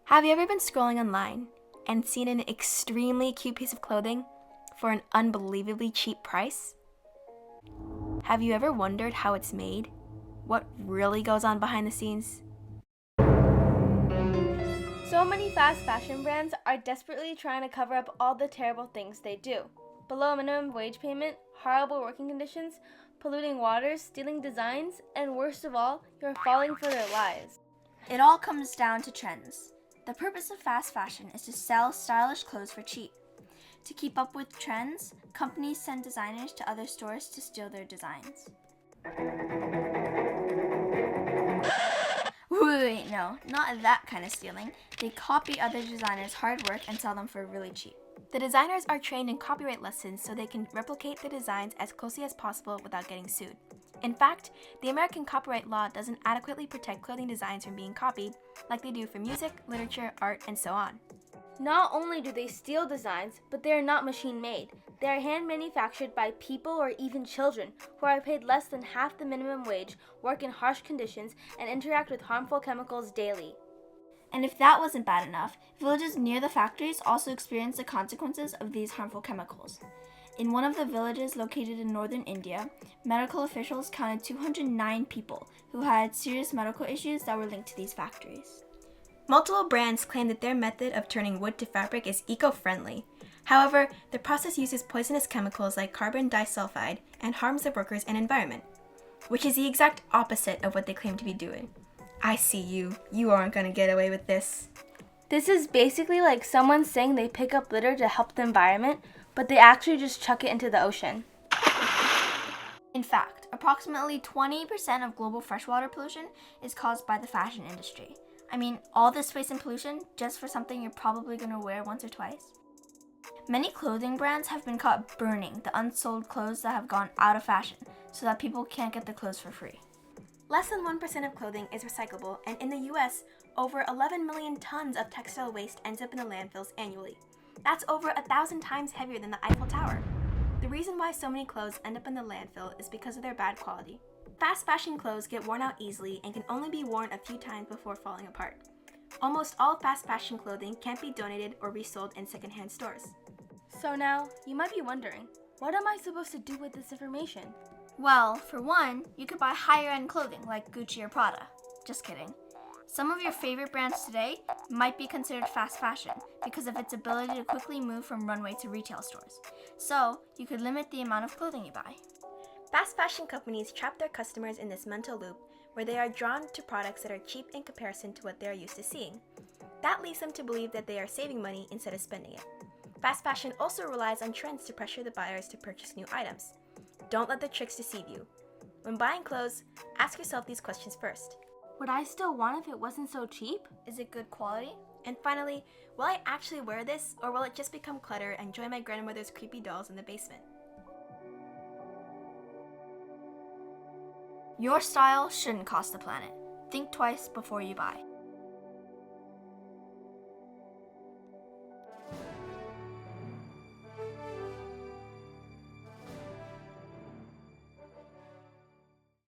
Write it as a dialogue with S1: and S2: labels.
S1: Have you ever been scrolling online and seen an extremely cute piece of clothing for an unbelievably cheap price? Have you ever wondered how it's made? What really goes on behind the scenes?
S2: So many fast fashion brands are desperately trying to cover up all the terrible things they do. Below minimum wage payment, horrible working conditions, polluting waters, stealing designs, and worst of all, you're falling for their lies.
S3: It all comes down to trends. The purpose of fast fashion is to sell stylish clothes for cheap. To keep up with trends, companies send designers to other stores to steal their designs. Wait, no, not that kind of stealing. They copy other designers' hard work and sell them for really cheap.
S1: The designers are trained in copyright lessons so they can replicate the designs as closely as possible without getting sued. In fact, the American copyright law doesn't adequately protect clothing designs from being copied like they do for music, literature, art, and so on.
S2: Not only do they steal designs, but they are not machine made. They are hand manufactured by people or even children who are paid less than half the minimum wage, work in harsh conditions, and interact with harmful chemicals daily.
S3: And if that wasn't bad enough, villages near the factories also experience the consequences of these harmful chemicals. In one of the villages located in northern India, medical officials counted 209 people who had serious medical issues that were linked to these factories.
S1: Multiple brands claim that their method of turning wood to fabric is eco-friendly. However, the process uses poisonous chemicals like carbon disulfide and harms the workers and environment, which is the exact opposite of what they claim to be doing. I see you. You aren't going to get away with this.
S2: This is basically like someone saying they pick up litter to help the environment, but they actually just chuck it into the ocean.
S3: In fact, approximately 20% of global freshwater pollution is caused by the fashion industry. I mean, all this waste and pollution just for something you're probably going to wear once or twice. Many clothing brands have been caught burning the unsold clothes that have gone out of fashion so that people can't get the clothes for free.
S1: Less than 1% of clothing is recyclable, and in the US, over 11 million tons of textile waste ends up in the landfills annually. That's over 1,000 times heavier than the Eiffel Tower. The reason why so many clothes end up in the landfill is because of their bad quality. Fast fashion clothes get worn out easily and can only be worn a few times before falling apart. Almost all fast fashion clothing can't be donated or resold in secondhand stores.
S2: So now, you might be wondering, what am I supposed to do with this information?
S3: Well, for one, you could buy higher-end clothing like Gucci or Prada. Just kidding. Some of your favorite brands today might be considered fast fashion because of its ability to quickly move from runway to retail stores. So, you could limit the amount of clothing you buy.
S1: Fast fashion companies trap their customers in this mental loop where they are drawn to products that are cheap in comparison to what they are used to seeing. That leads them to believe that they are saving money instead of spending it. Fast fashion also relies on trends to pressure the buyers to purchase new items. Don't let the tricks deceive you. When buying clothes, ask yourself these questions first.
S2: Would I still want if it wasn't so cheap?
S3: Is it good quality?
S1: And finally, will I actually wear this, or will it just become clutter and join my grandmother's creepy dolls in the basement?
S3: Your style shouldn't cost the planet. Think twice before you buy.